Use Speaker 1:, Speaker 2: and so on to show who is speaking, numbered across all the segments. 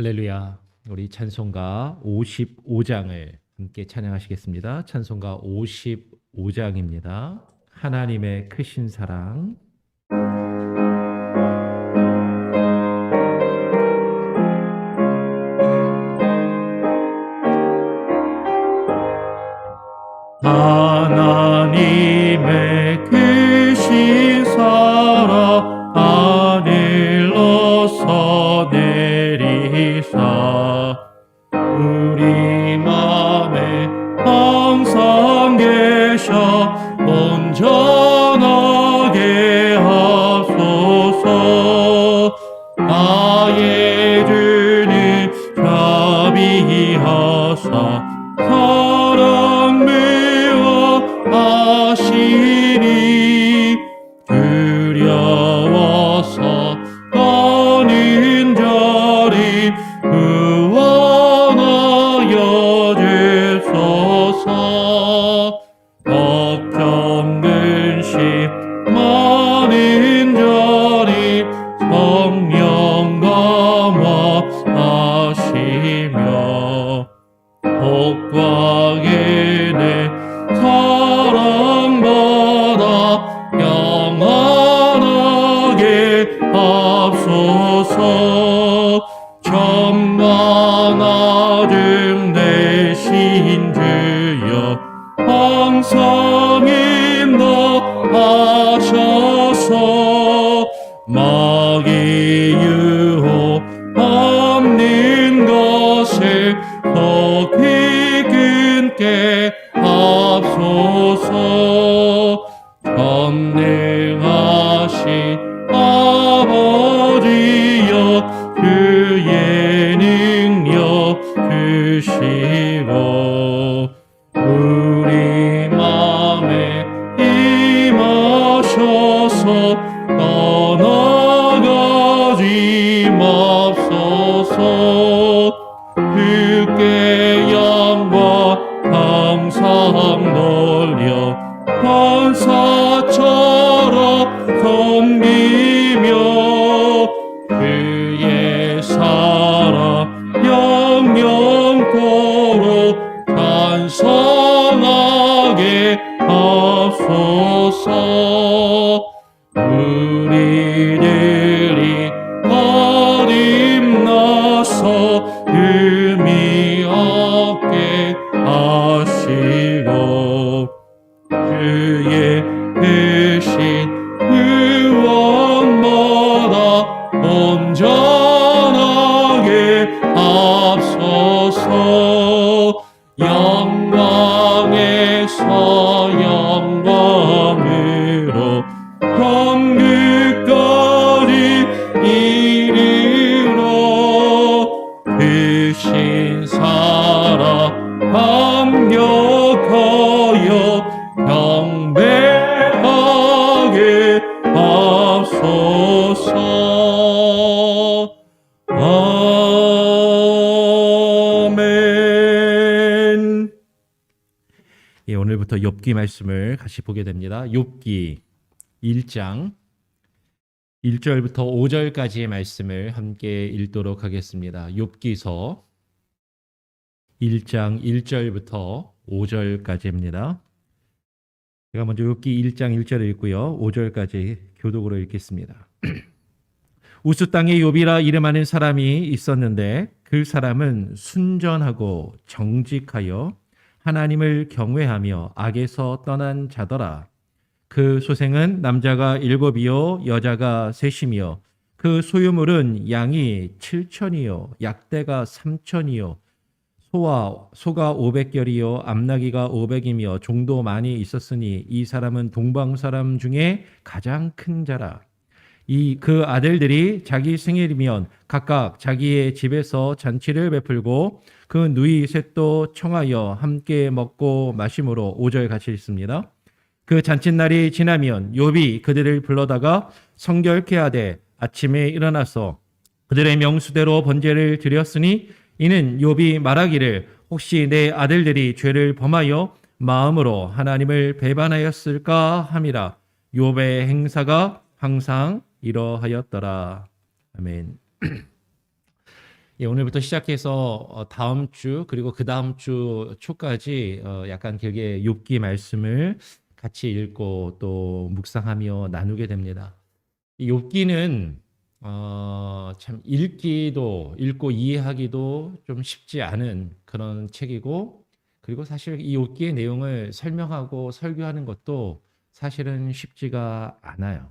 Speaker 1: 할렐루야. 우리 찬송가 55장을 함께 찬양하시겠습니다. 찬송가 55장입니다. 하나님의 크신 사랑. 하나님의 크신 사랑 하늘로서 내리사 우리 맘에 항상 계셔 온전하게 하소서. 나의 주는 자비하사 사랑 하시니 두려워서 떠는 자리 구원하여 주소서. 걱정 근심 많은 자리 성령 감화하시며 복과 은혜 사랑받아 영원하게 합소서. 천만아중 되신 주여 항상 인도하셔서 마귀 유혹 없는 것을 속히 끊게 합소서. 전능하신 아버지여 주의 능력 주시고 우리 맘에 임하셔서 떠나가지 맙소서. 주께 영광 항상 돌려 천사처럼 섬기며 주의 사랑 영영토록 찬송하게 하소서. 우리들이 거듭나서 의미 없게 하시고 주의 크신 구원마다 온전하게 합소서. 영광에서 영광으로 천국까지 이르러 크신 사랑 감격하여 경배하게 하소서. 아멘. 예, 오늘부터 욥기 말씀을 같이 보게 됩니다. 욥기 1장 1절부터 5절까지의 말씀을 함께 읽도록 하겠습니다. 욥기서 1장 1절부터 5절까지입니다. 제가 먼저 욥기 1장 1절을 읽고요. 5절까지 교독으로 읽겠습니다. 우스 땅에 욥이라 이름하는 사람이 있었는데 그 사람은 순전하고 정직하여 하나님을 경외하며 악에서 떠난 자더라. 그 소생은 남자가 7이요 여자가 3이며 그 소유물은 양이 7천이요 약대가 3천이요 소가 500결이요 암나기가 500이며 종도 많이 있었으니 이 사람은 동방 사람 중에 가장 큰 자라. 그 아들들이 자기 생일이면 각각 자기의 집에서 잔치를 베풀고 그 누이 셋도 청하여 함께 먹고 마심으로 5절 같이 읽습니다. 그 잔칫날이 지나면 욥이 그들을 불러다가 성결케 하되 아침에 일어나서 그들의 명수대로 번제를 드렸으니 이는 욥이 말하기를 혹시 내 아들들이 죄를 범하여 마음으로 하나님을 배반하였을까 함이라. 욥의 행사가 항상 이러하였더라. 아멘. 예, 오늘부터 시작해서 다음 주 그리고 그 다음 주 초까지 약간 길게 욥기 말씀을 같이 읽고 또 묵상하며 나누게 됩니다. 이 욥기는 참 읽고 이해하기도 좀 쉽지 않은 그런 책이고, 그리고 사실 이 욥기의 내용을 설명하고 설교하는 것도 사실은 쉽지가 않아요.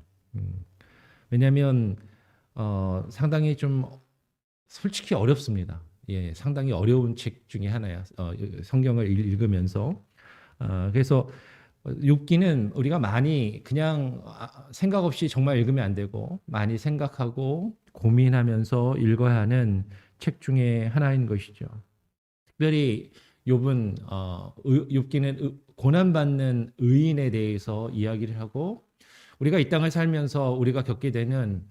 Speaker 1: 왜냐하면 상당히 좀 솔직히 어렵습니다. 예, 상당히 어려운 책 중에 하나야. 성경을 읽으면서. 그래서 욥기는 우리가 많이 그냥 생각 없이 정말 읽으면 안 되고 많이 생각하고 고민하면서 읽어야 하는 책 중에 하나인 것이죠. 특별히 욥은 욥기는 고난받는 의인에 대해서 이야기를 하고, 우리가 이 땅을 살면서 우리가 겪게 되는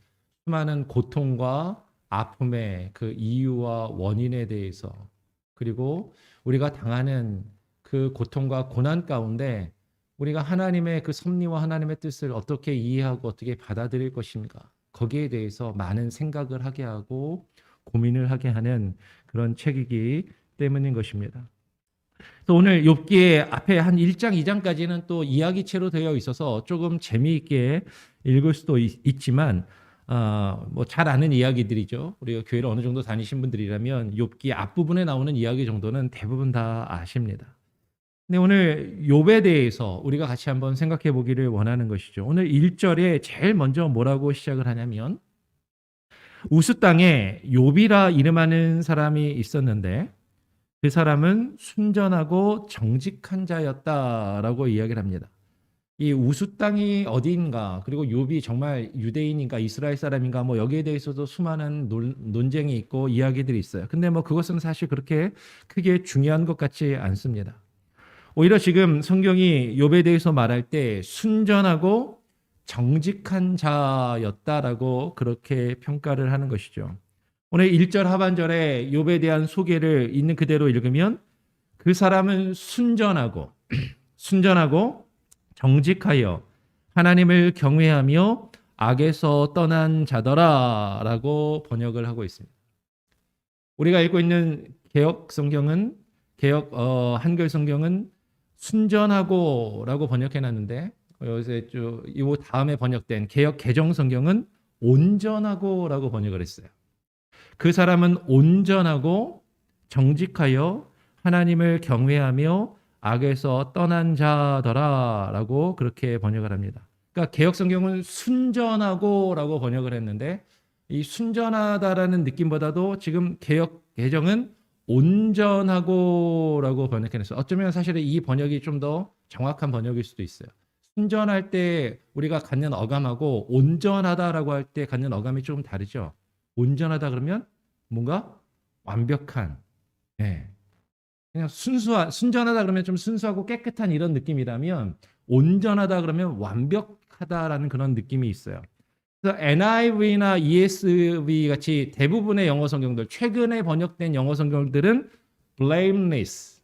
Speaker 1: 수많은 고통과 아픔의 그 이유와 원인에 대해서, 그리고 우리가 당하는 그 고통과 고난 가운데 우리가 하나님의 그 섭리와 하나님의 뜻을 어떻게 이해하고 어떻게 받아들일 것인가, 거기에 대해서 많은 생각을 하게 하고 고민을 하게 하는 그런 책이기 때문인 것입니다. 또 오늘 욥기의 앞에 한 1장, 2장까지는 또 이야기체로 되어 있어서 조금 재미있게 읽을 수도 있지만 뭐 잘 아는 이야기들이죠. 우리가 교회를 어느 정도 다니신 분들이라면 욥기 앞부분에 나오는 이야기 정도는 대부분 다 아십니다. 근데 오늘 욥에 대해서 우리가 같이 한번 생각해 보기를 원하는 것이죠. 오늘 1절에 제일 먼저 뭐라고 시작을 하냐면, 우스 땅에 욥이라 이름하는 사람이 있었는데 그 사람은 순전하고 정직한 자였다라고 이야기를 합니다. 이 우스 땅이 어디인가, 그리고 욥이 정말 유대인인가 이스라엘 사람인가, 뭐 여기에 대해서도 수많은 논쟁이 있고 이야기들이 있어요. 근데 뭐 그것은 사실 그렇게 크게 중요한 것 같지 않습니다. 오히려 지금 성경이 욥에 대해서 말할 때 순전하고 정직한 자였다라고 그렇게 평가를 하는 것이죠. 오늘 1절 하반절에 욥에 대한 소개를 있는 그대로 읽으면, 그 사람은 순전하고 정직하여 하나님을 경외하며 악에서 떠난 자더라라고 번역을 하고 있습니다. 우리가 읽고 있는 개역 성경은, 한글 성경은 순전하고라고 번역해 놨는데, 요새 이 다음에 번역된 개역 개정 성경은 온전하고라고 번역을 했어요. 그 사람은 온전하고 정직하여 하나님을 경외하며 악에서 떠난 자더라라고 그렇게 번역을 합니다. 그러니까 개역 성경은 순전하고라고 번역을 했는데, 이 순전하다라는 느낌보다도 지금 개역 개정은 온전하고라고 번역해냈어요. 어쩌면 사실 이 번역이 좀 더 정확한 번역일 수도 있어요. 순전할 때 우리가 갖는 어감하고 온전하다라고 할 때 갖는 어감이 조금 다르죠. 온전하다 그러면 뭔가 완벽한, 예, 그냥 순전하다 그러면 좀 순수하고 깨끗한 이런 느낌이라면, 온전하다 그러면 완벽하다라는 그런 느낌이 있어요. 그래서 NIV나 ESV 같이 대부분의 영어 성경들, 최근에 번역된 영어 성경들은 blameless,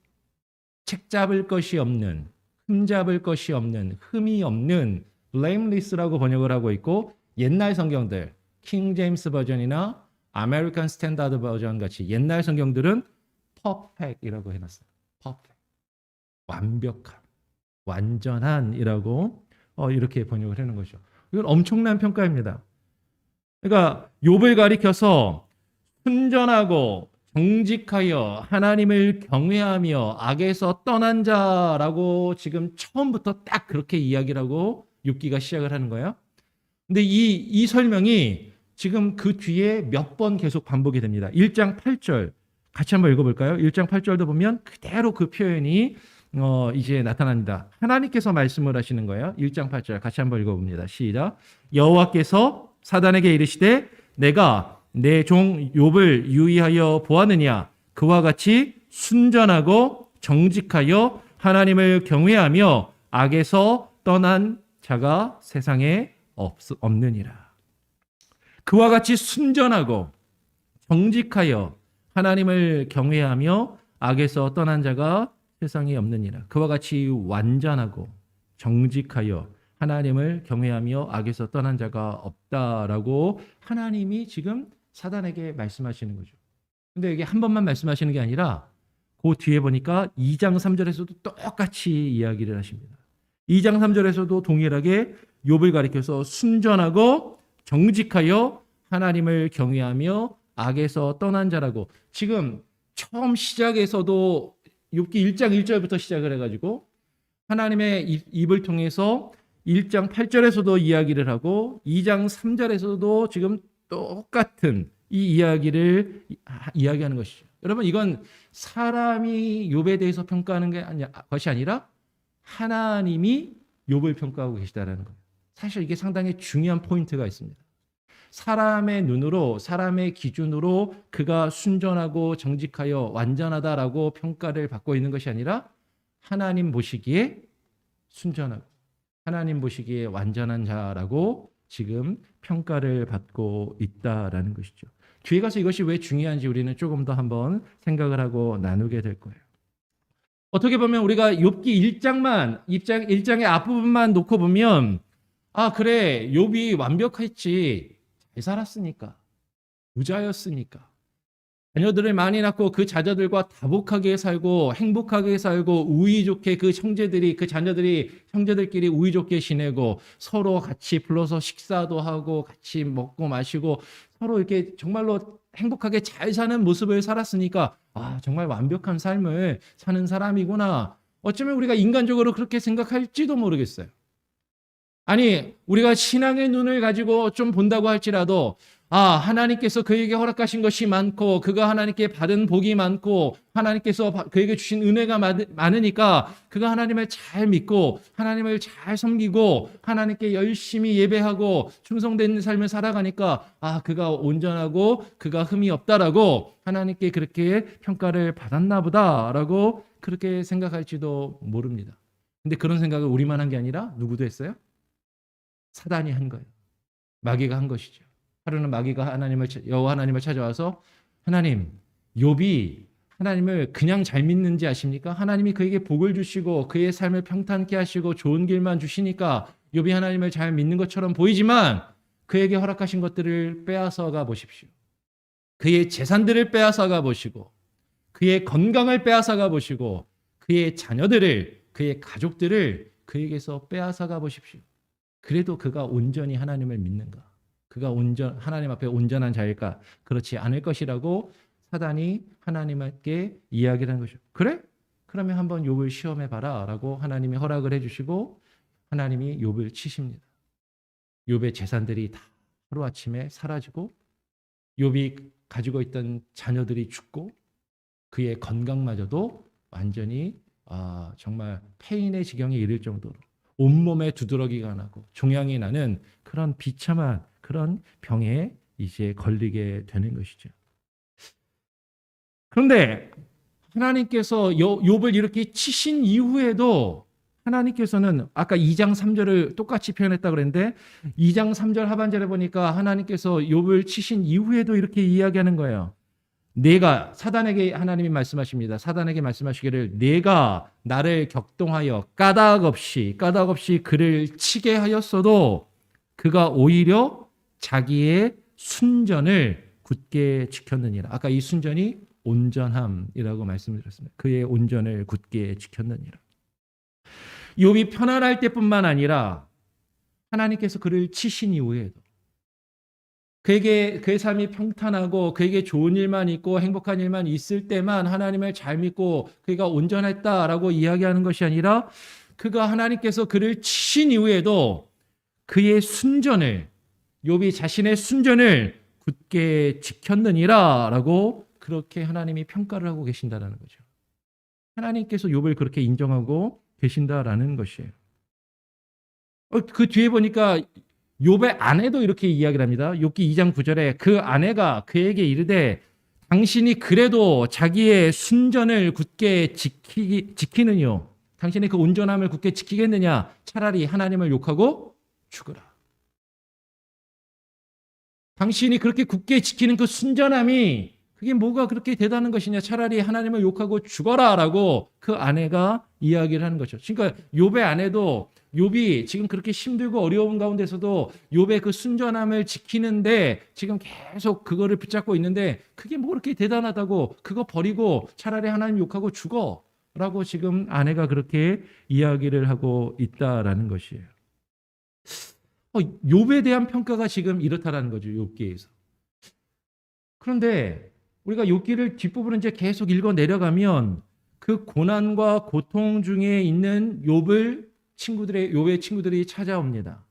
Speaker 1: 책 잡을 것이 없는, 흠 잡을 것이 없는, 흠이 없는 blameless라고 번역을 하고 있고, 옛날 성경들 킹 제임스 버전이나 아메리칸 스탠다드 버전 같이 옛날 성경들은 perfect이라고 해놨어요. perfect, 완벽한, 완전한이라고 이렇게 번역을 하는 거죠. 이건 엄청난 평가입니다. 그러니까 욥을 가리켜서 순전하고 정직하여 하나님을 경외하며 악에서 떠난 자라고 지금 처음부터 딱 그렇게 이야기를 하고 욥기가 시작을 하는 거예요. 근데 이 설명이 지금 그 뒤에 몇 번 계속 반복이 됩니다. 1장 8절 같이 한번 읽어볼까요? 1장 8절도 보면 그대로 그 표현이 이제 나타납니다. 하나님께서 말씀을 하시는 거예요. 1장 8절 같이 한번 읽어봅니다. 시작. 여호와께서 사단에게 이르시되 내가 내 종 욥을 유의하여 보았느냐, 그와 같이 순전하고 정직하여 하나님을 경외하며 악에서 떠난 자가 세상에 없느니라. 그와 같이 순전하고 정직하여 하나님을 경외하며 악에서 떠난 자가 세상에 없느니라. 그와 같이 완전하고 정직하여 하나님을 경외하며 악에서 떠난 자가 없다라고 하나님이 지금 사단에게 말씀하시는 거죠. 근데 이게 한 번만 말씀하시는 게 아니라 그 뒤에 보니까 2장 3절에서도 똑같이 이야기를 하십니다. 2장 3절에서도 동일하게 욥을 가리켜서 순전하고 정직하여 하나님을 경외하며 악에서 떠난 자라고, 지금 처음 시작에서도 욥기 1장 1절부터 시작을 해가지고 하나님의 입을 통해서 1장 8절에서도 이야기를 하고 2장 3절에서도 지금 똑같은 이 이야기를 이야기하는 것이죠. 여러분, 이건 사람이 욥에 대해서 평가하는 것이 아니라 하나님이 욥을 평가하고 계시다라는 거예요. 사실 이게 상당히 중요한 포인트가 있습니다. 사람의 눈으로, 사람의 기준으로 그가 순전하고 정직하여 완전하다라고 평가를 받고 있는 것이 아니라 하나님 보시기에 순전하고 하나님 보시기에 완전한 자라고 지금 평가를 받고 있다라는 것이죠. 뒤에 가서 이것이 왜 중요한지 우리는 조금 더 한번 생각을 하고 나누게 될 거예요. 어떻게 보면 우리가 욥기 1장의 앞부분만 놓고 보면, 아 그래, 욥이 완벽했지, 잘 살았으니까, 부자였으니까, 자녀들을 많이 낳고 그 자녀들과 다복하게 살고 행복하게 살고 우위 좋게 그 자녀들이 형제들끼리 우위 좋게 지내고 서로 같이 불러서 식사도 하고 같이 먹고 마시고 서로 이렇게 정말로 행복하게 잘 사는 모습을 살았으니까, 아 정말 완벽한 삶을 사는 사람이구나. 어쩌면 우리가 인간적으로 그렇게 생각할지도 모르겠어요. 아니, 우리가 신앙의 눈을 가지고 좀 본다고 할지라도, 아 하나님께서 그에게 허락하신 것이 많고 그가 하나님께 받은 복이 많고 하나님께서 그에게 주신 은혜가 많으니까 그가 하나님을 잘 믿고 하나님을 잘 섬기고 하나님께 열심히 예배하고 충성된 삶을 살아가니까, 아 그가 온전하고 그가 흠이 없다라고 하나님께 그렇게 평가를 받았나 보다라고 그렇게 생각할지도 모릅니다. 근데 그런 생각을 우리만 한 게 아니라 누구도 했어요? 사단이 한 거예요. 마귀가 한 것이죠. 하루는 마귀가 여호와 하나님을 찾아와서, 하나님, 욥이 하나님을 그냥 잘 믿는지 아십니까? 하나님이 그에게 복을 주시고 그의 삶을 평탄케 하시고 좋은 길만 주시니까 욥이 하나님을 잘 믿는 것처럼 보이지만 그에게 허락하신 것들을 빼앗아가 보십시오. 그의 재산들을 빼앗아가 보시고 그의 건강을 빼앗아가 보시고 그의 자녀들을, 그의 가족들을 그에게서 빼앗아가 보십시오. 그래도 그가 온전히 하나님을 믿는가? 그가 하나님 앞에 온전한 자일까? 그렇지 않을 것이라고 사단이 하나님께 이야기를 하는 것이죠. 그래? 그러면 한번 욥을 시험해 봐라 라고 하나님이 허락을 해주시고 하나님이 욥을 치십니다. 욥의 재산들이 다 하루아침에 사라지고 욥이 가지고 있던 자녀들이 죽고 그의 건강마저도 완전히 정말 폐인의 지경에 이를 정도로 온몸에 두드러기가 나고 종양이 나는 그런 비참한 그런 병에 이제 걸리게 되는 것이죠. 그런데 하나님께서 욥을 이렇게 치신 이후에도 하나님께서는 아까 2장 3절을 똑같이 표현했다고 그랬는데 2장 3절 하반절에 보니까 하나님께서 욥을 치신 이후에도 이렇게 이야기하는 거예요. 내가, 사단에게 하나님이 말씀하십니다. 사단에게 말씀하시기를, 내가 나를 격동하여 까닭 없이 그를 치게 하였어도 그가 오히려 자기의 순전을 굳게 지켰느니라. 아까 이 순전이 온전함이라고 말씀드렸습니다. 그의 온전을 굳게 지켰느니라. 욥이 편안할 때뿐만 아니라 하나님께서 그를 치신 이후에도 그의 삶이 평탄하고 그에게 좋은 일만 있고 행복한 일만 있을 때만 하나님을 잘 믿고 그가 온전했다라고 이야기하는 것이 아니라, 그가 하나님께서 그를 치신 이후에도 그의 순전을, 욥이 자신의 순전을 굳게 지켰느니라라고 그렇게 하나님이 평가를 하고 계신다라는 거죠. 하나님께서 욥을 그렇게 인정하고 계신다라는 것이에요. 그 뒤에 보니까 욥의 아내도 이렇게 이야기를 합니다. 욥기 2장 9절에 그 아내가 그에게 이르되, 당신이 그래도 자기의 순전을 굳게 지키느뇨? 당신의 그 온전함을 굳게 지키겠느냐? 차라리 하나님을 욕하고 죽으라. 당신이 그렇게 굳게 지키는 그 순전함이 그게 뭐가 그렇게 대단한 것이냐? 차라리 하나님을 욕하고 죽어라 라고 그 아내가 이야기를 하는 거죠. 그러니까 욥의 아내도 욥이 지금 그렇게 힘들고 어려운 가운데서도 욥의 그 순전함을 지키는데 지금 계속 그거를 붙잡고 있는데 그게 뭐 그렇게 대단하다고 그거 버리고 차라리 하나님 욕하고 죽어라고 지금 아내가 그렇게 이야기를 하고 있다라는 것이에요. 욥에 대한 평가가 지금 이렇다라는 거죠. 욥기에서. 그런데 우리가 욥기를 뒷부분을 이제 계속 읽어 내려가면 그 고난과 고통 중에 있는 욥의 친구들이 찾아옵니다.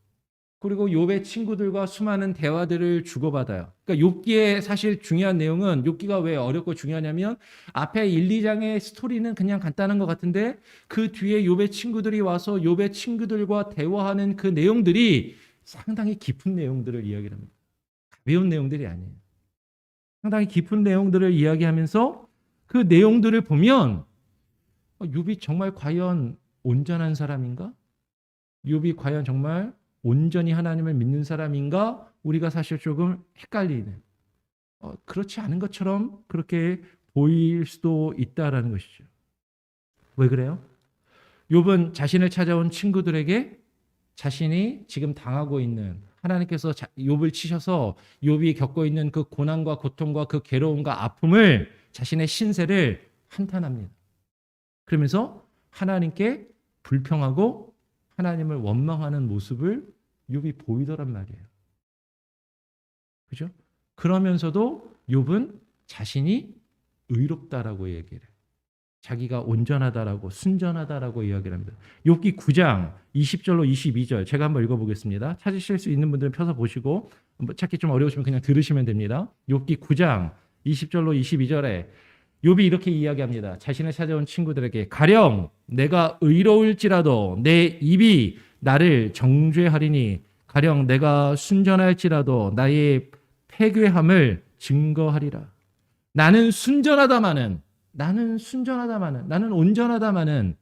Speaker 1: 그리고 욥의 친구들과 수많은 대화들을 주고받아요. 그러니까 욥기의 사실 중요한 내용은 욥기가 왜 어렵고 중요하냐면 앞에 1, 2장의 스토리는 그냥 간단한 것 같은데 그 뒤에 욥의 친구들이 와서 욥의 친구들과 대화하는 그 내용들이 상당히 깊은 내용들을 이야기를 합니다. 가벼운 내용들이 아니에요. 상당히 깊은 내용들을 이야기하면서 그 내용들을 보면 욥이 정말 과연 온전한 사람인가? 욥이 과연 정말 온전히 하나님을 믿는 사람인가? 우리가 사실 조금 헷갈리는 그렇지 않은 것처럼 그렇게 보일 수도 있다라는 것이죠. 왜 그래요? 욥은 자신을 찾아온 친구들에게 자신이 지금 당하고 있는 하나님께서 욥을 치셔서 욥이 겪고 있는 그 고난과 고통과 그 괴로움과 아픔을 자신의 신세를 한탄합니다. 그러면서 하나님께 불평하고 하나님을 원망하는 모습을 욥이 보이더란 말이에요. 그죠? 그러면서도 욥은 자신이 의롭다라고 얘기를 해요. 자기가 온전하다라고 순전하다라고 이야기를 합니다. 욥기 9장 20절로 22절 제가 한번 읽어보겠습니다. 찾으실 수 있는 분들은 펴서 보시고 찾기 좀 어려우시면 그냥 들으시면 됩니다. 욥기 9장 20절로 22절에 욥이 이렇게 이야기합니다. 자신을 찾아온 친구들에게 가령 내가 의로울지라도 내 입이 나를 정죄하리니 가령 내가 순전할지라도 나의 패괴함을 증거하리라. 나는 온전하다마는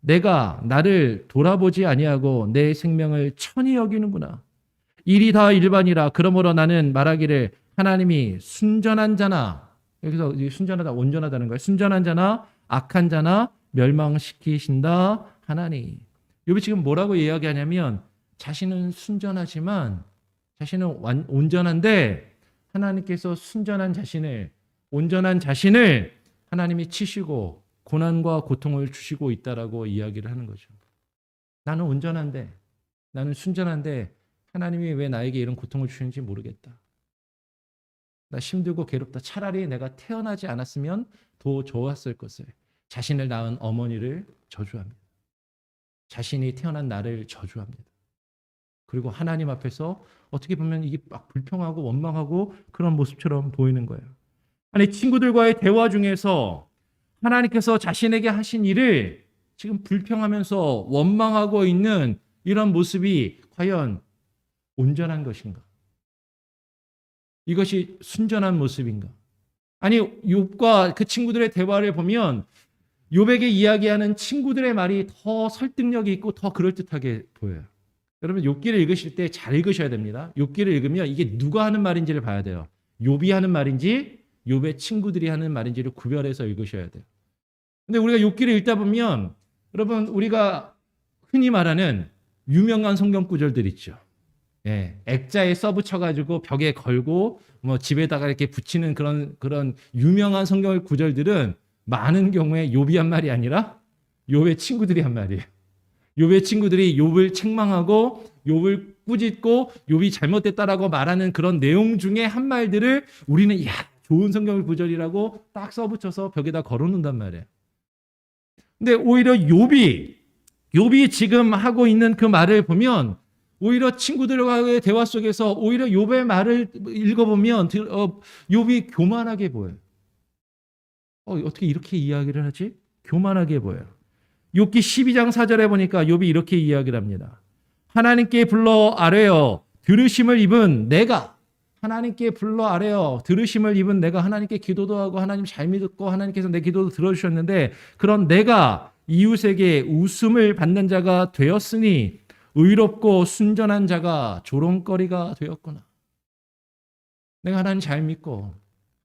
Speaker 1: 내가 나를 돌아보지 아니하고 내 생명을 천히 여기는구나. 일이 다 일반이라. 그러므로 나는 말하기를 하나님이 순전한 자나, 여기서 순전하다 온전하다는 거예요. 순전한 자나 악한 자나 멸망시키신다 하나니. 욥이 지금 뭐라고 이야기하냐면 자신은 순전하지만 자신은 온전한데 하나님께서 온전한 자신을 하나님이 치시고 고난과 고통을 주시고 있다라고 이야기를 하는 거죠. 나는 온전한데, 나는 순전한데 하나님이 왜 나에게 이런 고통을 주시는지 모르겠다. 나 힘들고 괴롭다. 차라리 내가 태어나지 않았으면 더 좋았을 것을. 자신을 낳은 어머니를 저주합니다. 자신이 태어난 나를 저주합니다. 그리고 하나님 앞에서 어떻게 보면 이게 막 불평하고 원망하고 그런 모습처럼 보이는 거예요. 아니, 친구들과의 대화 중에서 하나님께서 자신에게 하신 일을 지금 불평하면서 원망하고 있는 이런 모습이 과연 온전한 것인가? 이것이 순전한 모습인가? 아니, 욥과 그 친구들의 대화를 보면 욥에게 이야기하는 친구들의 말이 더 설득력이 있고 더 그럴듯하게 보여요. 여러분, 욥기를 읽으실 때 잘 읽으셔야 됩니다. 욥기를 읽으면 이게 누가 하는 말인지를 봐야 돼요. 욥이 하는 말인지 욥의 친구들이 하는 말인지를 구별해서 읽으셔야 돼요. 근데 우리가 욥기를 읽다 보면 여러분, 우리가 흔히 말하는 유명한 성경 구절들 있죠. 예, 액자에 써붙여가지고 벽에 걸고 뭐 집에다가 이렇게 붙이는 그런 유명한 성경 구절들은 많은 경우에 욥이 한 말이 아니라 욥의 친구들이 한 말이에요. 욥의 친구들이 욥을 책망하고 욥을 꾸짖고 욥이 잘못됐다라고 말하는 그런 내용 중에 한 말들을 우리는 좋은 성경 구절이라고 딱 써붙여서 벽에다 걸어놓는단 말이에요. 근데 오히려 욥이 지금 하고 있는 그 말을 보면 오히려 친구들과의 대화 속에서 오히려 욥의 말을 읽어보면 욥이 교만하게 보여요. 어떻게 이렇게 이야기를 하지? 교만하게 보여요. 욥기 12장 4절에 보니까 욥이 이렇게 이야기를 합니다. 하나님께 불러 아뢰어 들으심을 입은 내가 하나님께 불러 아뢰어 들으심을 입은 내가 하나님께 기도도 하고 하나님 잘 믿었고 하나님께서 내 기도도 들어주셨는데 그런 내가 이웃에게 웃음을 받는 자가 되었으니 의롭고 순전한 자가 조롱거리가 되었구나. 내가 하나님 잘 믿고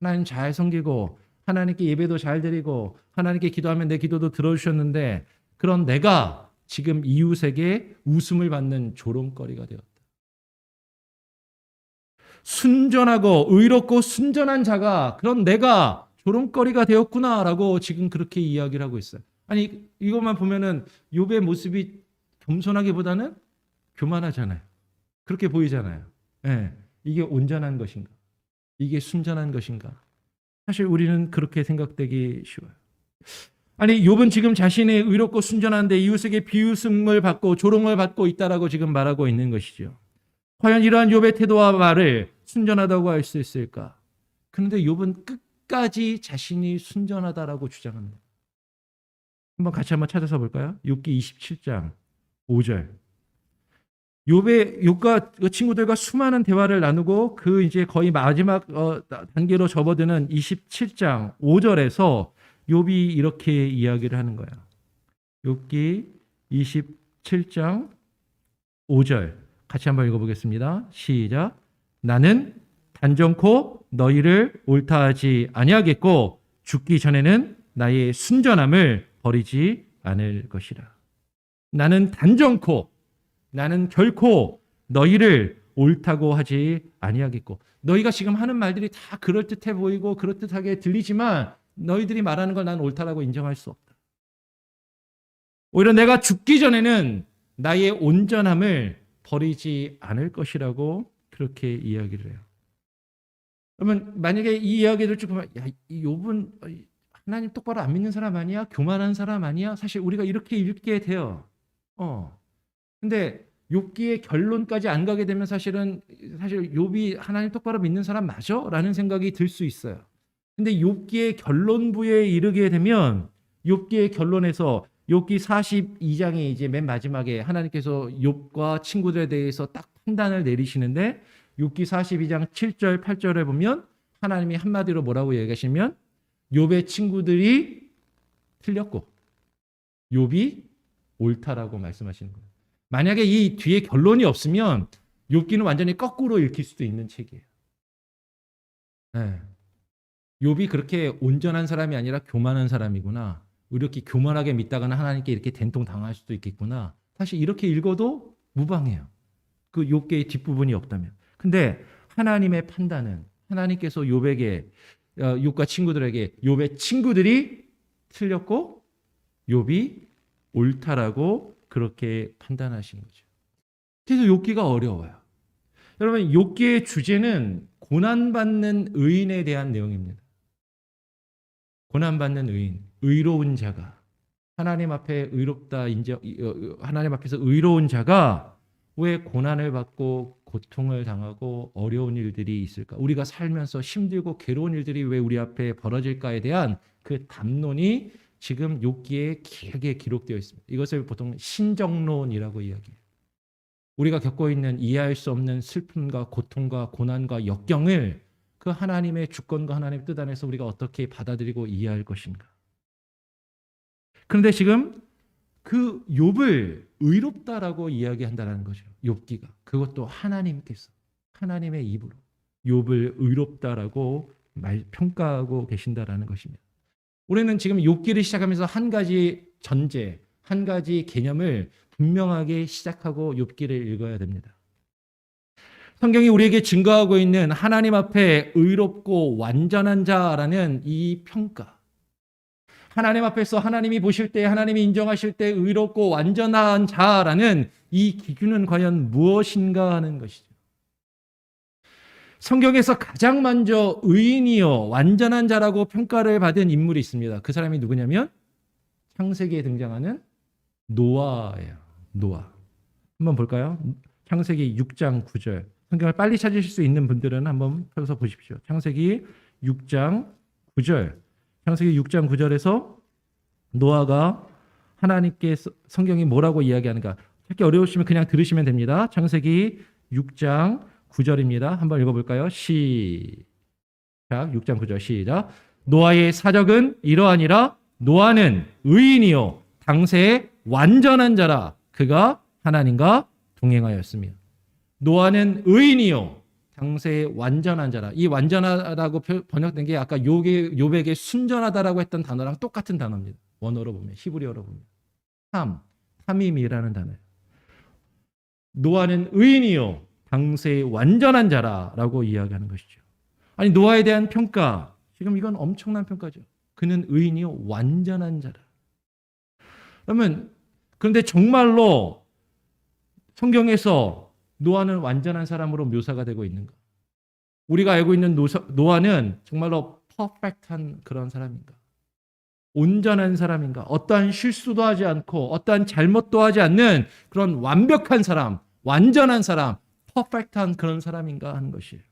Speaker 1: 하나님 잘 섬기고 하나님께 예배도 잘 드리고 하나님께 기도하면 내 기도도 들어주셨는데 그런 내가 지금 이웃에게 웃음을 받는 조롱거리가 되었다. 순전하고 의롭고 순전한 자가 그런 내가 조롱거리가 되었구나라고 지금 그렇게 이야기를 하고 있어요. 아니 이것만 보면은 욥의 모습이 겸손하기보다는 교만하잖아요. 그렇게 보이잖아요. 네, 이게 온전한 것인가? 이게 순전한 것인가? 사실 우리는 그렇게 생각되기 쉬워요. 아니 욥은 지금 자신이 의롭고 순전한데 이웃에게 비웃음을 받고 조롱을 받고 있다라고 지금 말하고 있는 것이죠. 과연 이러한 욥의 태도와 말을 순전하다고 할 수 있을까? 그런데 욥은 끝까지 자신이 순전하다라고 주장합니다. 한번 같이 한번 찾아서 볼까요? 욥기 27장 5절. 욥과 친구들과 수많은 대화를 나누고 그 이제 거의 마지막 단계로 접어드는 27장 5절에서 욥이 이렇게 이야기를 하는 거야. 욥기 27장 5절 같이 한번 읽어보겠습니다. 시작. 나는 단정코 너희를 옳다하지 아니하겠고 죽기 전에는 나의 순전함을 버리지 않을 것이라. 나는 단정코 나는 결코 너희를 옳다고 하지 아니하겠고 너희가 지금 하는 말들이 다 그럴듯해 보이고 그럴듯하게 들리지만 너희들이 말하는 걸 난 옳다라고 인정할 수 없다. 오히려 내가 죽기 전에는 나의 온전함을 버리지 않을 것이라고 그렇게 이야기를 해요. 그러면 만약에 이 이야기를 쭉 보면 야, 이 욥은 하나님 똑바로 안 믿는 사람 아니야? 교만한 사람 아니야? 사실 우리가 이렇게 읽게 돼요. 근데 욥기의 결론까지 안 가게 되면 사실 욥이 하나님 똑바로 믿는 사람 맞아? 라는 생각이 들 수 있어요. 근데 욥기의 결론부에 이르게 되면 욥기의 결론에서 욥기 42장이 이제 맨 마지막에 하나님께서 욥과 친구들에 대해서 딱 판단을 내리시는데 욥기 42장 7절 8절에 보면 하나님이 한마디로 뭐라고 얘기하시면 욥의 친구들이 틀렸고 욥이 옳다라고 말씀하시는 거예요. 만약에 이 뒤에 결론이 없으면 욥기는 완전히 거꾸로 읽힐 수도 있는 책이에요. 네. 욥이 그렇게 온전한 사람이 아니라 교만한 사람이구나. 이렇게 교만하게 믿다가는 하나님께 이렇게 된통 당할 수도 있겠구나. 사실 이렇게 읽어도 무방해요. 그 욥기의 뒷부분이 없다면. 근데 하나님의 판단은 하나님께서 욥과 친구들에게 욥의 친구들이 틀렸고 욥이 옳다라고 그렇게 판단하신 거죠. 그래서 욥기가 어려워요. 여러분 욥기의 주제는 고난받는 의인에 대한 내용입니다. 고난받는 의인, 의로운 자가 하나님 앞에 하나님 앞에서 의로운 자가 왜 고난을 받고 고통을 당하고 어려운 일들이 있을까? 우리가 살면서 힘들고 괴로운 일들이 왜 우리 앞에 벌어질까에 대한 그 담론이 지금 욥기에 길게 기록되어 있습니다. 이것을 보통 신정론이라고 이야기해요. 우리가 겪고 있는 이해할 수 없는 슬픔과 고통과 고난과 역경을 그 하나님의 주권과 하나님의 뜻 안에서 우리가 어떻게 받아들이고 이해할 것인가. 그런데 지금 그 욥을 의롭다라고 이야기한다는 거죠. 욥기가. 그것도 하나님께서 하나님의 입으로 욥을 의롭다라고 평가하고 계신다라는 것입니다. 우리는 지금 욥기를 시작하면서 한 가지 전제, 한 가지 개념을 분명하게 시작하고 욥기를 읽어야 됩니다. 성경이 우리에게 증거하고 있는 하나님 앞에 의롭고 완전한 자라는 이 평가. 하나님 앞에서 하나님이 보실 때, 하나님이 인정하실 때 의롭고 완전한 자라는 이 기준은 과연 무엇인가 하는 것이죠. 성경에서 가장 먼저 의인이요 완전한 자라고 평가를 받은 인물이 있습니다. 그 사람이 누구냐면 창세기에 등장하는 노아예요. 노아. 한번 볼까요? 창세기 6장 9절. 성경을 빨리 찾으실 수 있는 분들은 한번 펴서 보십시오. 창세기 6장 9절. 창세기 6장 9절에서 노아가 하나님께서 성경이 뭐라고 이야기하는가. 찾기 어려우시면 그냥 들으시면 됩니다. 창세기 6장 9절입니다. 한번 읽어볼까요? 시작. 6장 9절 시작. 노아의 사적은 이러하니라. 노아는 의인이요 당세의 완전한 자라. 그가 하나님과 동행하였으며. 노아는 의인이요 당세의 완전한 자라. 이 완전하다고 번역된 게 아까 욥에게 순전하다라고 했던 단어랑 똑같은 단어입니다. 원어로 보면, 히브리어로 보면. 함임이라는 단어예요. 노아는 의인이요 당세의 완전한 자라라고 이야기하는 것이죠. 아니 노아에 대한 평가, 지금 이건 엄청난 평가죠. 그는 의인이요 완전한 자라. 그런데 정말로 성경에서 노아는 완전한 사람으로 묘사가 되고 있는가? 우리가 알고 있는 노아는 정말로 퍼펙트한 그런 사람인가? 온전한 사람인가? 어떠한 실수도 하지 않고 어떠한 잘못도 하지 않는 그런 완벽한 사람, 완전한 사람, 퍼펙트한 그런 사람인가 하는 것이에요.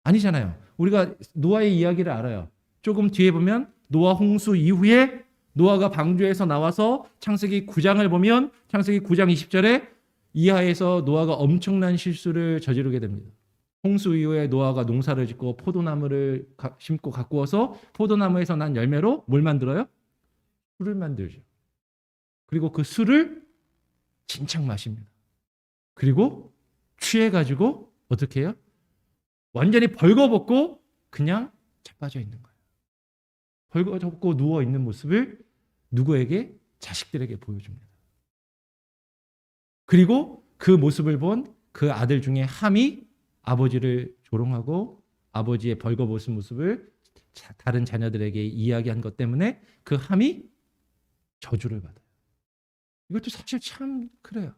Speaker 1: 아니잖아요. 우리가 노아의 이야기를 알아요. 조금 뒤에 보면 노아 홍수 이후에 노아가 방주에서 나와서 창세기 9장을 보면 창세기 9장 20절에 이하에서 노아가 엄청난 실수를 저지르게 됩니다. 홍수 이후에 노아가 농사를 짓고 포도나무를 심고 가꾸어서 포도나무에서 난 열매로 뭘 만들어요? 술을 만들죠. 그리고 그 술을 진창 마십니다. 그리고 취해가지고 어떻게 해요? 완전히 벌거벗고 그냥 자빠져 있는 거예요. 벌거벗고 누워있는 모습을 누구에게? 자식들에게 보여줍니다. 그리고 그 모습을 본 그 아들 중에 함이 아버지를 조롱하고 아버지의 벌거벗은 모습을 다른 자녀들에게 이야기한 것 때문에 그 함이 저주를 받아요. 이것도 사실 참 그래요.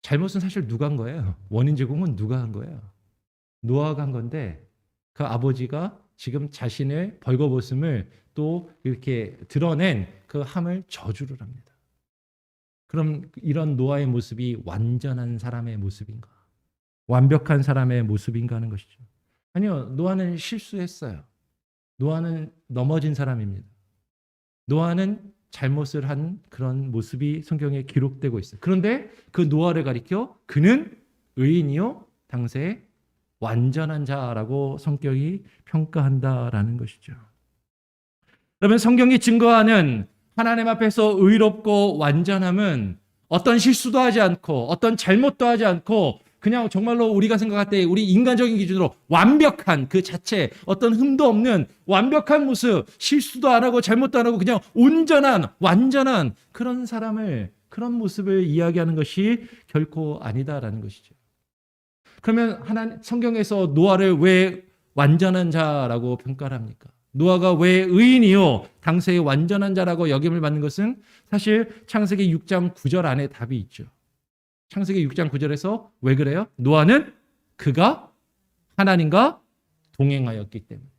Speaker 1: 잘못은 사실 누가 한 거예요? 원인 제공은 누가 한 거예요? 노아가 한 건데 그 아버지가 지금 자신의 벌거벗음을 또 이렇게 드러낸 그 함을 저주를 합니다. 그럼 이런 노아의 모습이 완전한 사람의 모습인가? 완벽한 사람의 모습인가 하는 것이죠. 아니요. 노아는 실수했어요. 노아는 넘어진 사람입니다. 노아는 잘못을 한 그런 모습이 성경에 기록되고 있어요. 그런데 그 노아를 가리켜 그는 의인이요 당세의 완전한 자라고 성경이 평가한다라는 것이죠. 그러면 성경이 증거하는 하나님 앞에서 의롭고 완전함은 어떤 실수도 하지 않고 어떤 잘못도 하지 않고 그냥 정말로 우리가 생각할 때 우리 인간적인 기준으로 완벽한 그 자체, 어떤 흠도 없는 완벽한 모습, 실수도 안 하고 잘못도 안 하고 그냥 온전한 완전한 그런 사람을, 그런 모습을 이야기하는 것이 결코 아니다라는 것이죠. 그러면 성경에서 노아를 왜 완전한 자라고 평가를 합니까? 노아가 왜 의인이요 당세의 완전한 자라고 여김을 받는 것은 사실 창세기 6장 9절 안에 답이 있죠. 창세기 6장 9절에서 왜 그래요? 노아는 그가 하나님과 동행하였기 때문에.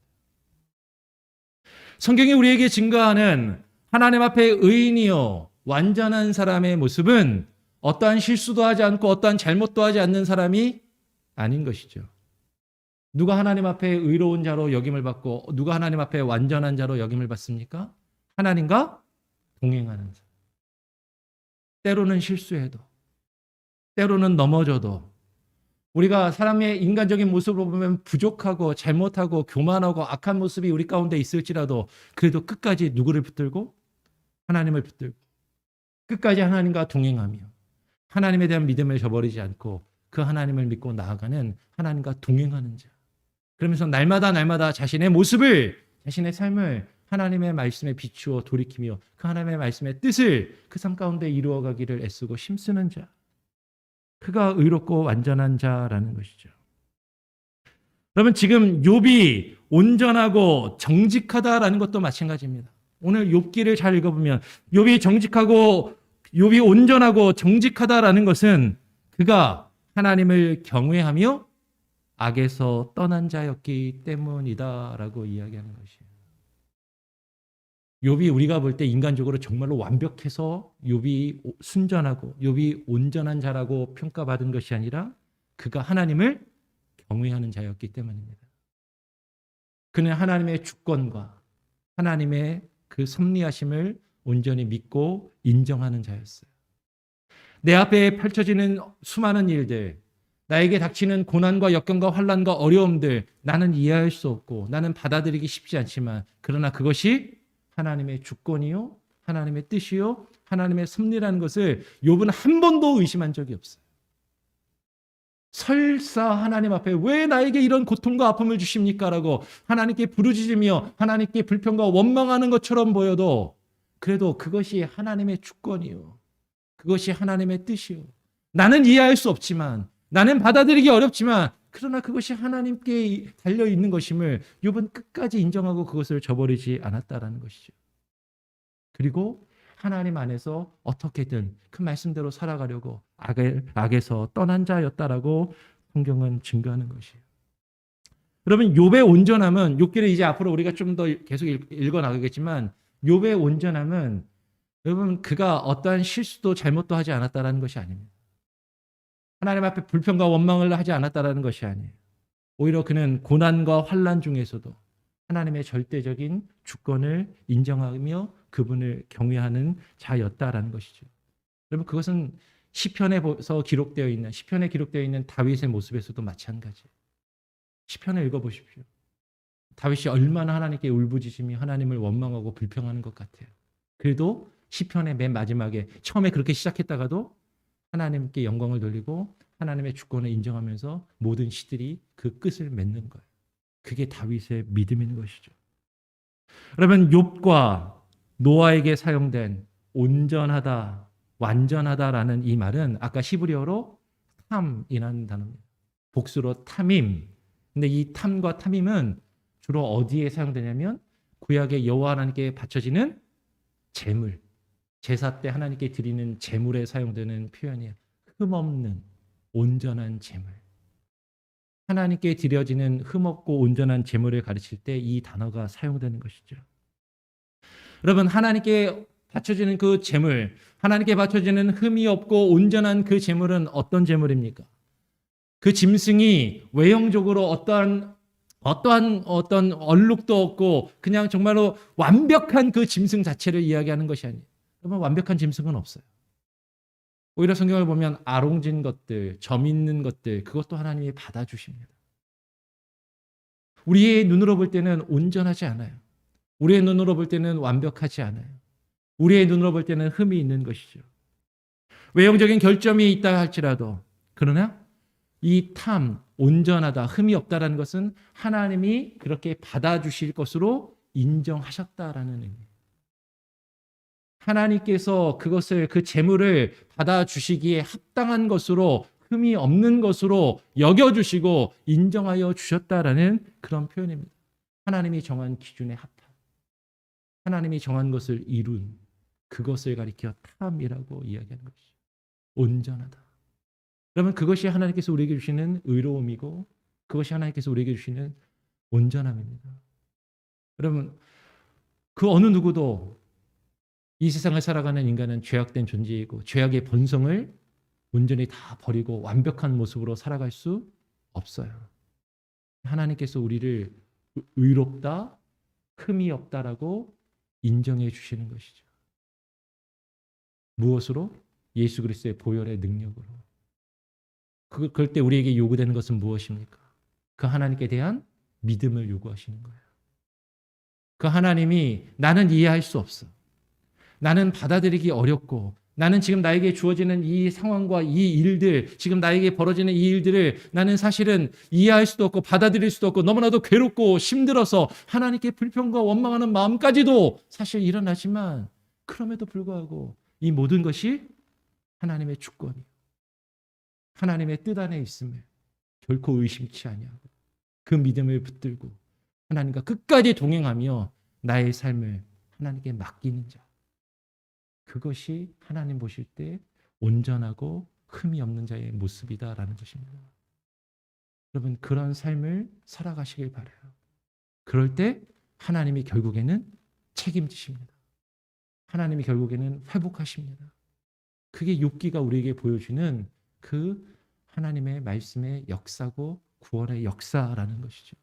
Speaker 1: 성경이 우리에게 증거하는 하나님 앞에 의인이요 완전한 사람의 모습은 어떠한 실수도 하지 않고 어떠한 잘못도 하지 않는 사람이 아닌 것이죠. 누가 하나님 앞에 의로운 자로 여김을 받고 누가 하나님 앞에 완전한 자로 여김을 받습니까? 하나님과 동행하는 자. 때로는 실수해도 때로는 넘어져도 우리가 사람의 인간적인 모습으로 보면 부족하고 잘못하고 교만하고 악한 모습이 우리 가운데 있을지라도 그래도 끝까지 누구를 붙들고? 하나님을 붙들고 끝까지 하나님과 동행하며 하나님에 대한 믿음을 저버리지 않고 그 하나님을 믿고 나아가는 하나님과 동행하는 자. 그러면서 날마다 자신의 모습을, 자신의 삶을 하나님의 말씀에 비추어 돌이키며 그 하나님의 말씀의 뜻을 그 삶 가운데 이루어가기를 애쓰고 힘쓰는 자. 그가 의롭고 완전한 자라는 것이죠. 그러면 지금 욥이 온전하고 정직하다라는 것도 마찬가지입니다. 오늘 욥기를 잘 읽어보면 욥이 온전하고 정직하다라는 것은 그가 하나님을 경외하며 악에서 떠난 자였기 때문이다라고 이야기하는 것이에요. 욥이 우리가 볼 때 인간적으로 정말로 완벽해서 욥이 순전하고 욥이 온전한 자라고 평가받은 것이 아니라 그가 하나님을 경외하는 자였기 때문입니다. 그는 하나님의 주권과 하나님의 그 섭리하심을 온전히 믿고 인정하는 자였어요. 내 앞에 펼쳐지는 수많은 일들, 나에게 닥치는 고난과 역경과 환난과 어려움들 나는 이해할 수 없고 나는 받아들이기 쉽지 않지만 그러나 그것이 하나님의 주권이요 하나님의 뜻이요 하나님의 섭리라는 것을 욥은 한 번도 의심한 적이 없어요. 설사 하나님 앞에 왜 나에게 이런 고통과 아픔을 주십니까? 라고 하나님께 부르짖으며 하나님께 불평과 원망하는 것처럼 보여도 그래도 그것이 하나님의 주권이요 그것이 하나님의 뜻이요. 나는 이해할 수 없지만, 나는 받아들이기 어렵지만, 그러나 그것이 하나님께 달려 있는 것임을 욥은 끝까지 인정하고 그것을 저버리지 않았다라는 것이죠. 그리고 하나님 안에서 어떻게든 그 말씀대로 살아가려고 악에서 떠난 자였다라고 성경은 증거하는 것이에요. 여러분, 욥의 온전함은, 욥기를 이제 앞으로 우리가 좀 더 계속 읽어 나가겠지만, 욥의 온전함은 여러분, 그가 어떠한 실수도 잘못도 하지 않았다라는 것이 아닙니다. 하나님 앞에 불평과 원망을 하지 않았다라는 것이 아니에요. 오히려 그는 고난과 환난 중에서도 하나님의 절대적인 주권을 인정하며 그분을 경외하는 자였다라는 것이죠. 여러분, 그것은 시편에서 기록되어 있는, 시편에 기록되어 있는 다윗의 모습에서도 마찬가지예요. 시편을 읽어보십시오. 다윗이 얼마나 하나님께 울부짖으며 하나님을 원망하고 불평하는 것 같아요. 그래도 시편의 맨 마지막에, 처음에 그렇게 시작했다가도 하나님께 영광을 돌리고 하나님의 주권을 인정하면서 모든 시들이 그 끝을 맺는 거예요. 그게 다윗의 믿음인 것이죠. 여러분, 욥과 노아에게 사용된 온전하다, 완전하다라는 이 말은 아까 히브리어로 탐이라는 단어입니다. 복수로 탐임. 근데 이 탐과 탐임은 주로 어디에 사용되냐면 구약의 여호와 하나님께 바쳐지는 제물, 제사 때 하나님께 드리는 제물에 사용되는 표현이에요. 흠없는 온전한 제물. 하나님께 드려지는 흠없고 온전한 제물을 가르칠 때 이 단어가 사용되는 것이죠. 여러분, 하나님께 바쳐지는 그 제물, 하나님께 바쳐지는 흠이 없고 온전한 그 제물은 어떤 제물입니까? 그 짐승이 외형적으로 어떠한 얼룩도 없고 그냥 정말로 완벽한 그 짐승 자체를 이야기하는 것이 아니에요. 여러분, 완벽한 짐승은 없어요. 오히려 성경을 보면 아롱진 것들, 점 있는 것들, 그것도 하나님이 받아주십니다. 우리의 눈으로 볼 때는 온전하지 않아요. 우리의 눈으로 볼 때는 완벽하지 않아요. 우리의 눈으로 볼 때는 흠이 있는 것이죠. 외형적인 결점이 있다 할지라도, 그러나 이 탐, 온전하다, 흠이 없다라는 것은 하나님이 그렇게 받아주실 것으로 인정하셨다라는 의미예요. 하나님께서 그것을, 그 재물을 받아주시기에 합당한 것으로, 흠이 없는 것으로 여겨주시고 인정하여 주셨다라는 그런 표현입니다. 하나님이 정한 기준에 합한, 하나님이 정한 것을 이룬 그것을 가리켜 탐이라고 이야기하는 것이죠. 온전하다. 그러면 그것이 하나님께서 우리에게 주시는 의로움이고 그것이 하나님께서 우리에게 주시는 온전함입니다. 여러분, 그 어느 누구도 이 세상을 살아가는 인간은 죄악된 존재이고 죄악의 본성을 온전히 다 버리고 완벽한 모습으로 살아갈 수 없어요. 하나님께서 우리를 의롭다, 흠이 없다라고 인정해 주시는 것이죠. 무엇으로? 예수 그리스도의 보혈의 능력으로. 그럴 때 우리에게 요구되는 것은 무엇입니까? 그 하나님께 대한 믿음을 요구하시는 거예요. 그 하나님이 나는 이해할 수 없어. 나는 받아들이기 어렵고 나는 지금 나에게 주어지는 이 상황과 이 일들, 지금 나에게 벌어지는 이 일들을 나는 사실은 이해할 수도 없고 받아들일 수도 없고 너무나도 괴롭고 힘들어서 하나님께 불평과 원망하는 마음까지도 사실 일어나지만 그럼에도 불구하고 이 모든 것이 하나님의 주권이요. 하나님의 뜻 안에 있음을 결코 의심치 아니하고 그 믿음을 붙들고 하나님과 끝까지 동행하며 나의 삶을 하나님께 맡기는 자. 그것이 하나님 보실 때 온전하고 흠이 없는 자의 모습이다라는 것입니다. 여러분, 그런 삶을 살아가시길 바라요. 그럴 때 하나님이 결국에는 책임지십니다. 하나님이 결국에는 회복하십니다. 그게 욥기가 우리에게 보여주는 그 하나님의 말씀의 역사고 구원의 역사라는 것이죠.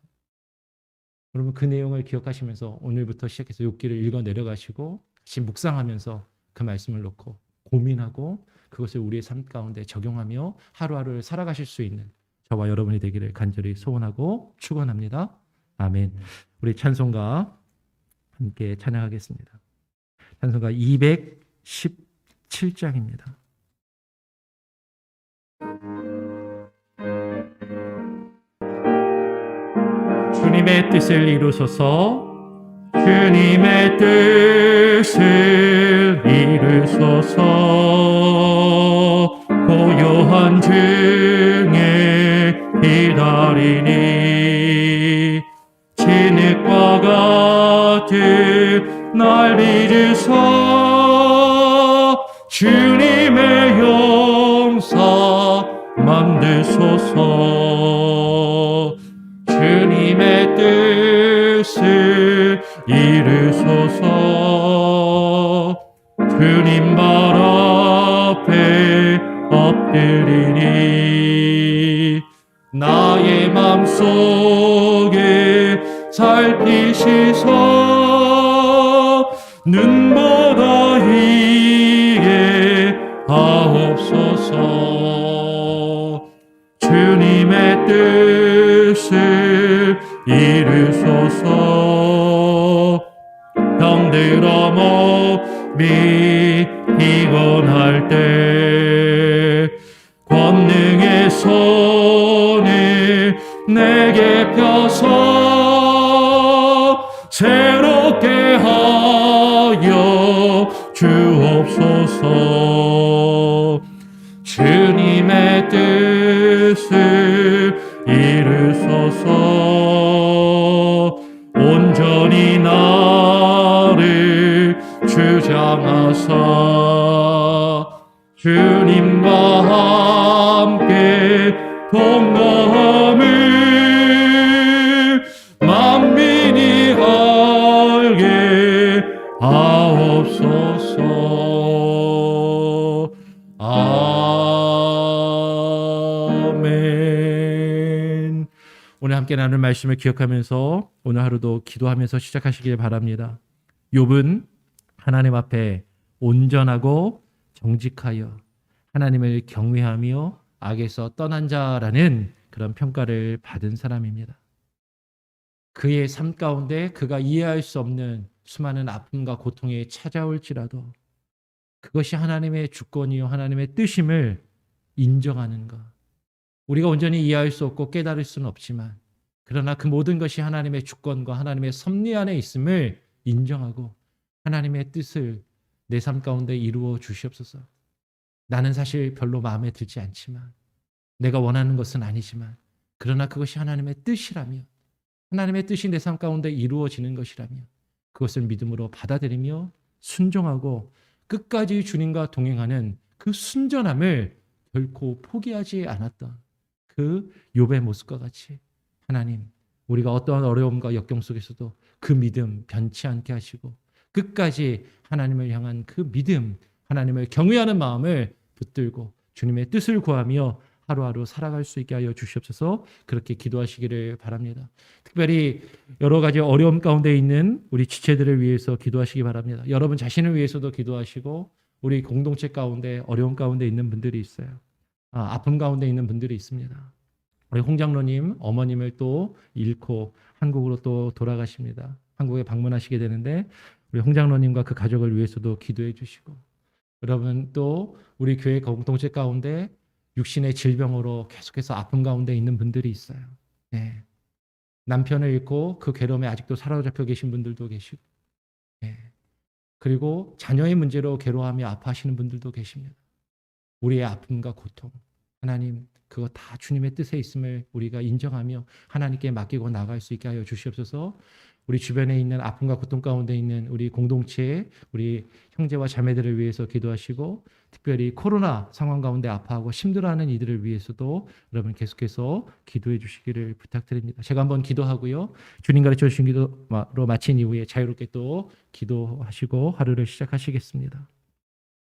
Speaker 1: 여러분, 그 내용을 기억하시면서 오늘부터 시작해서 욥기를 읽어 내려가시고 다시 묵상하면서 그 말씀을 놓고 고민하고 그것을 우리의 삶 가운데 적용하며 하루하루를 살아가실 수 있는 저와 여러분이 되기를 간절히 소원하고 축원합니다. 아멘. 우리 찬송가 함께 찬양하겠습니다. 찬송가 217장입니다. 주님의 뜻을 이루소서. 주님의 뜻을 이루소서. 고요한 중에 기다리니 진흙과 같은 날 빚으사 주님의 용사 만드소서. 주님의 뜻을 이루소서. 주님 발 앞에 엎드리니 나의 맘속에 살피시소. 눈보다 희게 하옵소서. 주님의 뜻을 이루소서. 병들어 몸이 피곤할 때 권능의 손을 내게 펴서 새롭게 하여 주옵소서. 주님의 뜻을 이루소서. 온전히 나를 주장하사 주님과 함께 동거함을 만민이 알게 하옵소서. 아멘. 오늘 함께 나눌 말씀을 기억하면서 오늘 하루도 기도하면서 시작하시길 바랍니다. 욥은 하나님 앞에 온전하고 정직하여 하나님을 경외하며 악에서 떠난 자라는 그런 평가를 받은 사람입니다. 그의 삶 가운데 그가 이해할 수 없는 수많은 아픔과 고통이 찾아올지라도 그것이 하나님의 주권이요 하나님의 뜻임을 인정하는 것. 우리가 온전히 이해할 수 없고 깨달을 수는 없지만 그러나 그 모든 것이 하나님의 주권과 하나님의 섭리 안에 있음을 인정하고 하나님의 뜻을 내 삶 가운데 이루어 주시옵소서. 나는 사실 별로 마음에 들지 않지만 내가 원하는 것은 아니지만 그러나 그것이 하나님의 뜻이라며 하나님의 뜻이 내 삶 가운데 이루어지는 것이라며 그것을 믿음으로 받아들이며 순종하고 끝까지 주님과 동행하는 그 순전함을 결코 포기하지 않았던 그 욥의 모습과 같이 하나님 우리가 어떠한 어려움과 역경 속에서도 그 믿음 변치 않게 하시고 끝까지 하나님을 향한 그 믿음 하나님을 경외하는 마음을 붙들고 주님의 뜻을 구하며 하루하루 살아갈 수 있게 하여 주시옵소서. 그렇게 기도하시기를 바랍니다. 특별히 여러 가지 어려움 가운데 있는 우리 지체들을 위해서 기도하시기 바랍니다. 여러분 자신을 위해서도 기도하시고 우리 공동체 가운데 어려움 가운데 있는 분들이 있어요. 아픔 가운데 있는 분들이 있습니다. 우리 홍 장로님 어머님을 또 잃고 한국으로 또 돌아가십니다. 한국에 방문하시게 되는데 우리 홍 장로님과 그 가족을 위해서도 기도해 주시고 여러분 또 우리 교회 공동체 가운데 육신의 질병으로 계속해서 아픔 가운데 있는 분들이 있어요. 네. 남편을 잃고 그 괴로움에 아직도 사로잡혀 계신 분들도 계시고 네. 그리고 자녀의 문제로 괴로워하며 아파하시는 분들도 계십니다. 우리의 아픔과 고통 하나님 그거 다 주님의 뜻에 있음을 우리가 인정하며 하나님께 맡기고 나갈 수 있게 하여 주시옵소서. 우리 주변에 있는 아픔과 고통 가운데 있는 우리 공동체의 우리 형제와 자매들을 위해서 기도하시고 특별히 코로나 상황 가운데 아파하고 힘들어하는 이들을 위해서도 여러분 계속해서 기도해 주시기를 부탁드립니다. 제가 한번 기도하고요. 주님 가르쳐 주신 기도로 마친 이후에 자유롭게 또 기도하시고 하루를 시작하시겠습니다.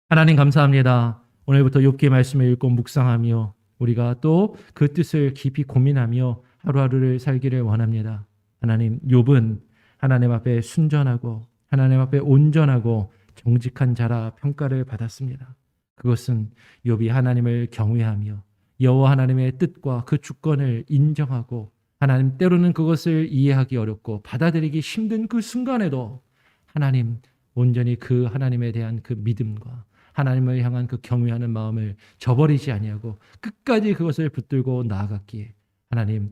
Speaker 1: 하나님 감사합니다. 오늘부터 욥기의 말씀을 읽고 묵상하며 우리가 또 그 뜻을 깊이 고민하며 하루하루를 살기를 원합니다. 하나님, 욥은 하나님 앞에 순전하고 하나님 앞에 온전하고 정직한 자라 평가를 받았습니다. 그것은 욥이 하나님을 경외하며 여호와 하나님의 뜻과 그 주권을 인정하고 하나님 때로는 그것을 이해하기 어렵고 받아들이기 힘든 그 순간에도 하나님 온전히 그 하나님에 대한 그 믿음과 하나님을 향한 그 경외하는 마음을 저버리지 아니하고 끝까지 그것을 붙들고 나아갔기에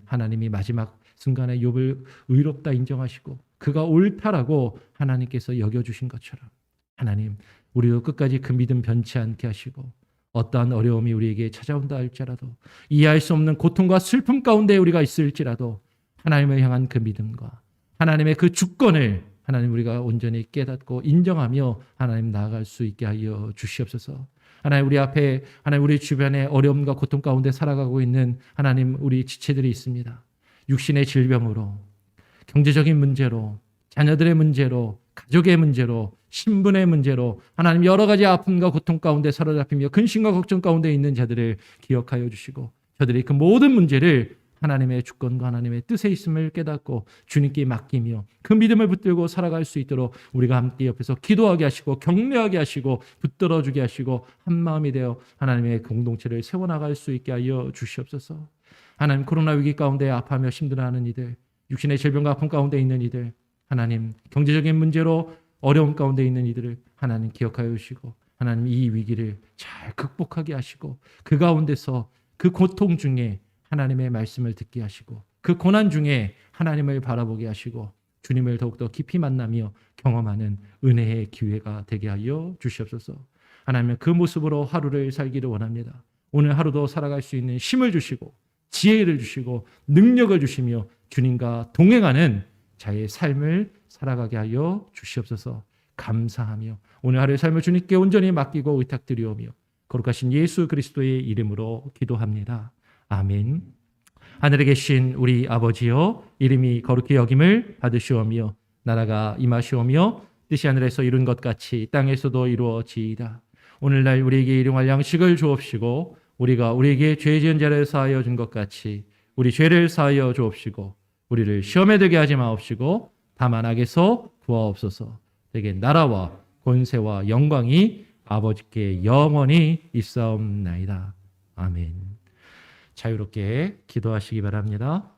Speaker 1: 하나님이 마지막 순간에 욥을 의롭다 인정하시고 그가 옳다라고 하나님께서 여겨주신 것처럼 하나님 우리도 끝까지 그 믿음 변치 않게 하시고 어떠한 어려움이 우리에게 찾아온다 할지라도, 이해할 수 없는 고통과 슬픔 가운데 우리가 있을지라도 하나님을 향한 그 믿음과 하나님의 그 주권을 하나님 우리가 온전히 깨닫고 인정하며 하나님 나아갈 수 있게 하여 주시옵소서. 하나님 우리 앞에, 하나님 우리 주변에 어려움과 고통 가운데 살아가고 있는 하나님 우리 지체들이 있습니다. 육신의 질병으로, 경제적인 문제로, 자녀들의 문제로, 가족의 문제로, 신분의 문제로 하나님 여러 가지 아픔과 고통 가운데 사로잡히며 근심과 걱정 가운데 있는 자들을 기억하여 주시고, 저들이 그 모든 문제를 하나님의 주권과 하나님의 뜻에 있음을 깨닫고 주님께 맡기며 그 믿음을 붙들고 살아갈 수 있도록 우리가 함께 옆에서 기도하게 하시고 격려하게 하시고 붙들어주게 하시고 한마음이 되어 하나님의 공동체를 세워나갈 수 있게 하여 주시옵소서. 하나님 코로나 위기 가운데 아파하며 힘들어하는 이들, 육신의 질병과 아픔 가운데 있는 이들, 하나님 경제적인 문제로 어려움 가운데 있는 이들을 하나님 기억하여 주시고 하나님 이 위기를 잘 극복하게 하시고 그 가운데서 그 고통 중에 하나님의 말씀을 듣게 하시고 그 고난 중에 하나님을 바라보게 하시고 주님을 더욱더 깊이 만나며 경험하는 은혜의 기회가 되게 하여 주시옵소서. 하나님 그 모습으로 하루를 살기를 원합니다. 오늘 하루도 살아갈 수 있는 힘을 주시고 지혜를 주시고 능력을 주시며 주님과 동행하는 자의 삶을 살아가게 하여 주시옵소서. 감사하며 오늘 하루의 삶을 주님께 온전히 맡기고 의탁드리오며 거룩하신 예수 그리스도의 이름으로 기도합니다. 아멘. 하늘에 계신 우리 아버지여, 이름이 거룩히 여김을 받으시오며 나라가 임하시오며 뜻이 하늘에서 이룬 것 같이 땅에서도 이루어지이다. 오늘날 우리에게 일용할 양식을 주옵시고 우리가 우리에게 죄 지은 자를 사하여 준 것 같이 우리 죄를 사하여 주옵시고 우리를 시험에 들게 하지 마옵시고 다만 악에서 구하옵소서. 되게 나라와 권세와 영광이 아버지께 영원히 있사옵나이다. 아멘. 자유롭게 기도하시기 바랍니다.